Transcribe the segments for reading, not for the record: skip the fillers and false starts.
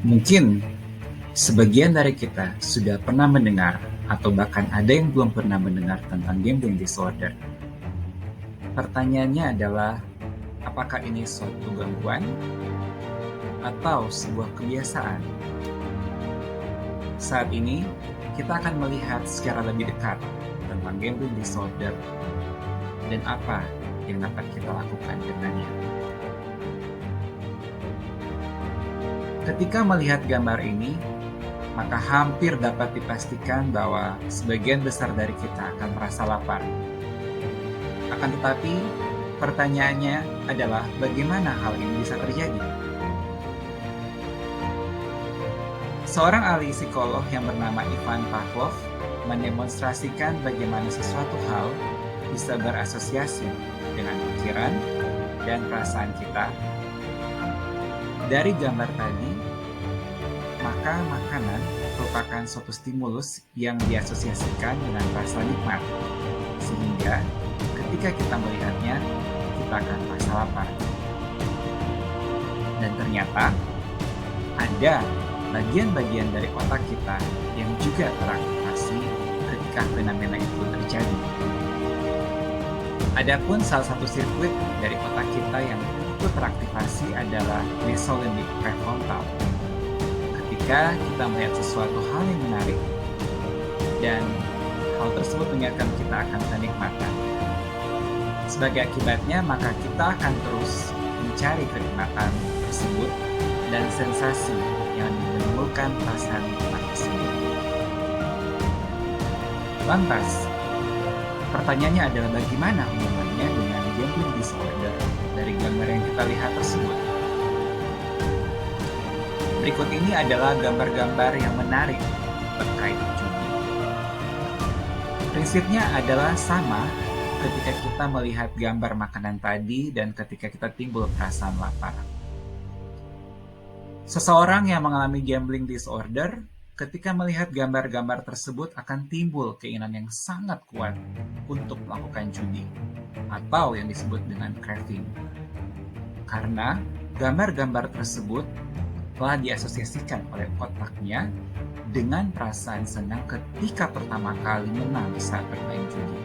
Mungkin sebagian dari kita sudah pernah mendengar atau bahkan ada yang belum pernah mendengar tentang gambling disorder. Pertanyaannya adalah, apakah ini suatu gangguan atau sebuah kebiasaan? Saat ini, kita akan melihat secara lebih dekat tentang gambling disorder dan apa yang dapat kita lakukan dengannya. Ketika melihat gambar ini, maka hampir dapat dipastikan bahwa sebagian besar dari kita akan merasa lapar. Akan tetapi, pertanyaannya adalah bagaimana hal ini bisa terjadi? Seorang ahli psikolog yang bernama Ivan Pavlov mendemonstrasikan bagaimana sesuatu hal bisa berasosiasi dengan pikiran dan perasaan kita. Dari gambar tadi, maka makanan merupakan suatu stimulus yang diasosiasikan dengan rasa nikmat, sehingga ketika kita melihatnya, kita akan merasa lapar. Dan ternyata, ada bagian-bagian dari otak kita yang juga teraktivasi ketika fenomena itu terjadi. Adapun salah satu sirkuit dari otak kita yang ikut teraktivasi adalah mesolimbic prefrontal. Ketika kita melihat sesuatu hal yang menarik dan hal tersebut mengingatkan kita akan kenikmatan. Sebagai akibatnya, maka kita akan terus mencari kenikmatan tersebut dan sensasi yang menimbulkan perasaan nikmat tersebut. Lantas, pertanyaannya adalah bagaimana hubungannya dengan gambling disorder dari gambar yang kita lihat tersebut? Berikut ini adalah gambar-gambar yang menarik terkait judi. Prinsipnya adalah sama ketika kita melihat gambar makanan tadi dan ketika kita timbul perasaan lapar. Seseorang yang mengalami gambling disorder, ketika melihat gambar-gambar tersebut akan timbul keinginan yang sangat kuat untuk melakukan judi, atau yang disebut dengan craving. Karena gambar-gambar tersebut telah diasosiasikan oleh otaknya dengan perasaan senang ketika pertama kali menang saat bermain judi.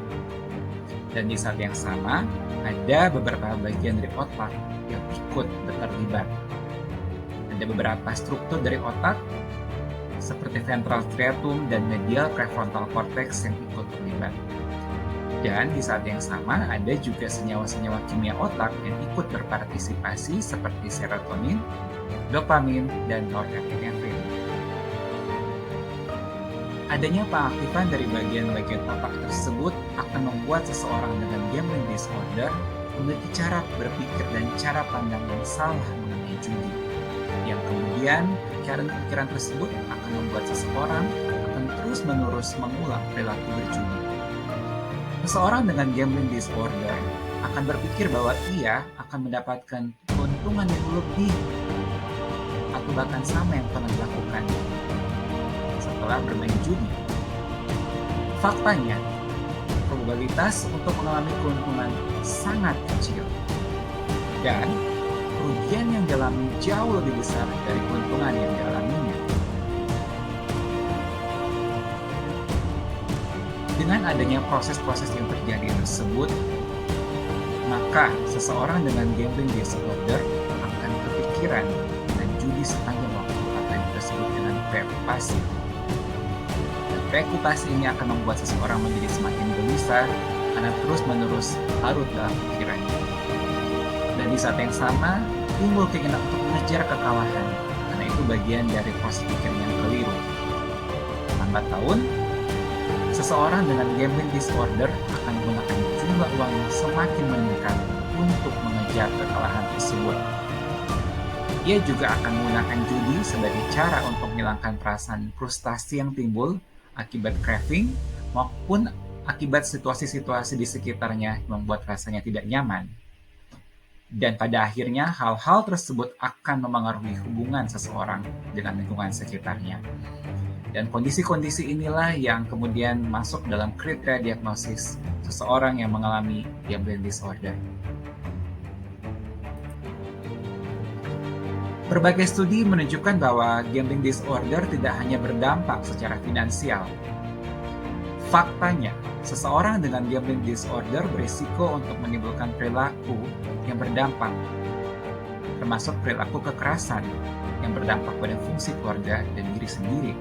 Dan di saat yang sama, ada beberapa bagian dari otak yang ikut terlibat. Ada beberapa struktur dari otak, seperti ventral striatum dan medial prefrontal cortex yang ikut terlibat. Dan di saat yang sama, ada juga senyawa-senyawa kimia otak yang ikut berpartisipasi seperti serotonin, dopamin, dan norepinefrin. Adanya pengaktifan dari bagian-bagian otak tersebut akan membuat seseorang dengan gambling disorder memiliki cara berpikir dan cara pandang yang salah mengenai judi, yang kemudian pikiran tersebut akan membuat seseorang akan terus-menerus mengulang perilaku berjudi. Seseorang dengan gambling disorder akan berpikir bahwa ia akan mendapatkan keuntungan yang lebih atau bahkan sama yang pernah dilakukan setelah bermain judi. Faktanya, probabilitas untuk mengalami keuntungan sangat kecil dan kerugian yang dialami jauh lebih besar dari keuntungan yang dialaminya. Dengan adanya proses-proses yang terjadi tersebut, maka seseorang dengan gambling disorder akan kepikiran dan judi sepanjang waktu atau yang disebut dengan preokupasi. Dan preokupasi ini akan membuat seseorang menjadi semakin gelisah karena terus-menerus larut dalam pikirannya. Dan di saat yang sama, timbul keinginan untuk mengejar kekalahan, karena itu bagian dari proses pikir yang keliru. Lambat laun, seseorang dengan gambling disorder akan menggunakan jumlah uang yang semakin meningkat untuk mengejar kekalahan tersebut. Ia juga akan menggunakan judi sebagai cara untuk menghilangkan perasaan frustasi yang timbul akibat craving maupun akibat situasi-situasi di sekitarnya yang membuat rasanya tidak nyaman. Dan pada akhirnya hal-hal tersebut akan memengaruhi hubungan seseorang dengan lingkungan sekitarnya. Dan kondisi-kondisi inilah yang kemudian masuk dalam kriteria diagnosis seseorang yang mengalami gambling disorder. Berbagai studi menunjukkan bahwa gambling disorder tidak hanya berdampak secara finansial. Faktanya, seseorang dengan gambling disorder berisiko untuk menimbulkan perilaku yang berdampak, termasuk perilaku kekerasan yang berdampak pada fungsi keluarga dan diri sendiri.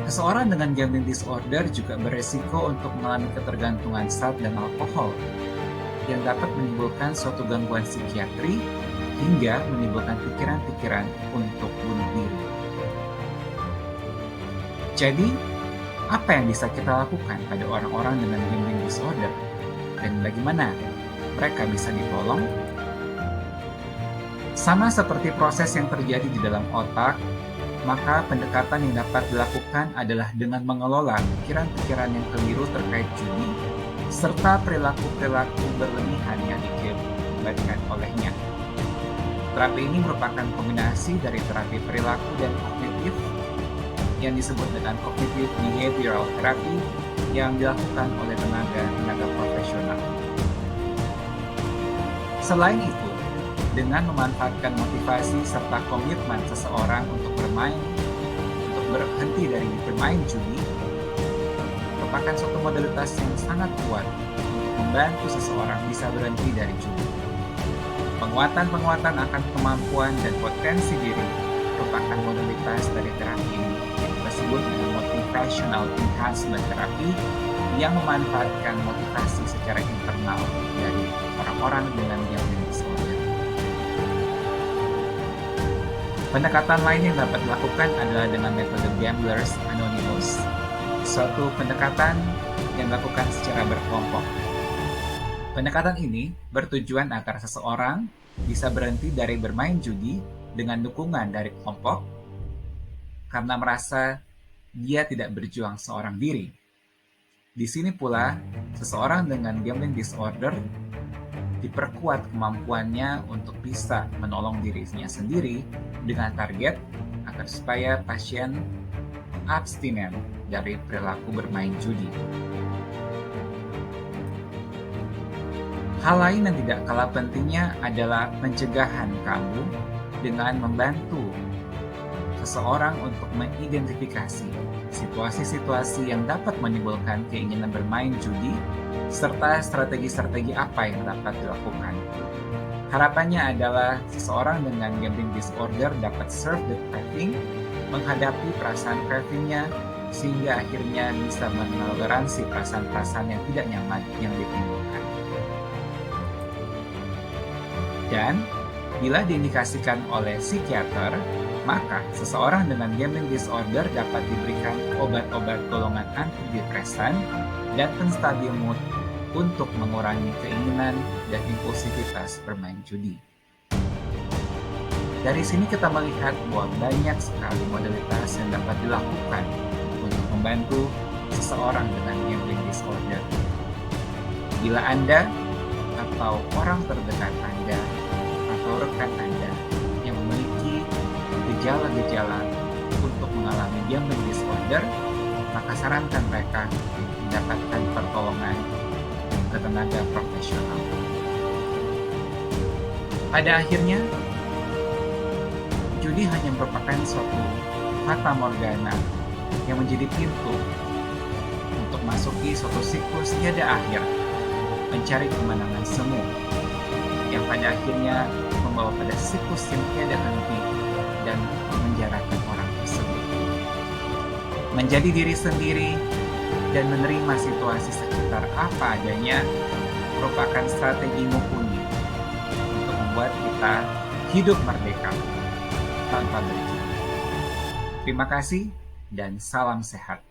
Seseorang dengan gambling disorder juga berisiko untuk mengalami ketergantungan zat dan alkohol yang dapat menimbulkan suatu gangguan psikiatri hingga menimbulkan pikiran-pikiran untuk bunuh diri. Jadi, apa yang bisa kita lakukan pada orang-orang dengan gambling disorder? Dan bagaimana mereka bisa ditolong? Sama seperti proses yang terjadi di dalam otak, maka pendekatan yang dapat dilakukan adalah dengan mengelola pikiran-pikiran yang keliru terkait judi, serta perilaku-perilaku berlebihan yang diakibatkan olehnya. Terapi ini merupakan kombinasi dari terapi perilaku dan kognitif yang disebut dengan cognitive behavioral therapy yang dilakukan oleh tenaga profesional. Selain itu, dengan memanfaatkan motivasi serta komitmen seseorang untuk berhenti dari bermain judi, merupakan suatu modalitas yang sangat kuat untuk membantu seseorang bisa berhenti dari judi. Penguatan akan kemampuan dan potensi diri merupakan modalitas dari terapi ini yang disebut dengan motivational enhancement therapy yang memanfaatkan motivasi secara internal dari orang-orang dengan gambling disorder. Pendekatan lain yang dapat dilakukan adalah dengan metode Gamblers Anonymous, suatu pendekatan yang dilakukan secara berkelompok. Pendekatan ini bertujuan agar seseorang bisa berhenti dari bermain judi dengan dukungan dari kelompok karena merasa dia tidak berjuang seorang diri. Di sini pula, seseorang dengan gambling disorder diperkuat kemampuannya untuk bisa menolong dirinya sendiri dengan target agar supaya pasien abstinen dari perilaku bermain judi. Hal lain yang tidak kalah pentingnya adalah pencegahan kamu dengan membantu seseorang untuk mengidentifikasi situasi-situasi yang dapat menimbulkan keinginan bermain judi serta strategi-strategi apa yang dapat dilakukan. Harapannya adalah seseorang dengan gambling disorder dapat serve the craving, menghadapi perasaan cravingnya, sehingga akhirnya bisa menoleransi perasaan-perasaan yang tidak nyaman yang ditimbulkan. Dan bila diindikasikan oleh psikiater, maka seseorang dengan gambling disorder dapat diberikan obat-obat golongan antidepresan dan penstabil mood untuk mengurangi keinginan dan impulsivitas bermain judi. Dari sini kita melihat bahwa banyak sekali modalitas yang dapat dilakukan untuk membantu seseorang dengan gambling disorder. Bila Anda atau orang terdekat Anda atau rekan Anda yang memiliki gejala-gejala untuk mengalami gambling disorder, maka sarankan mereka mendapatkan pertolongan ke tenaga profesional. Pada akhirnya, judi hanya merupakan suatu fata morgana yang menjadi pintu untuk masuki suatu siklus tiada akhir, mencari kemenangan semu, yang pada akhirnya membawa pada siklus yang tiada henti dan memenjarakan orang tersebut. Menjadi diri sendiri dan menerima situasi sekitar apa adanya merupakan strategi mumpuni untuk membuat kita hidup merdeka tanpa berjudi. Terima kasih dan salam sehat.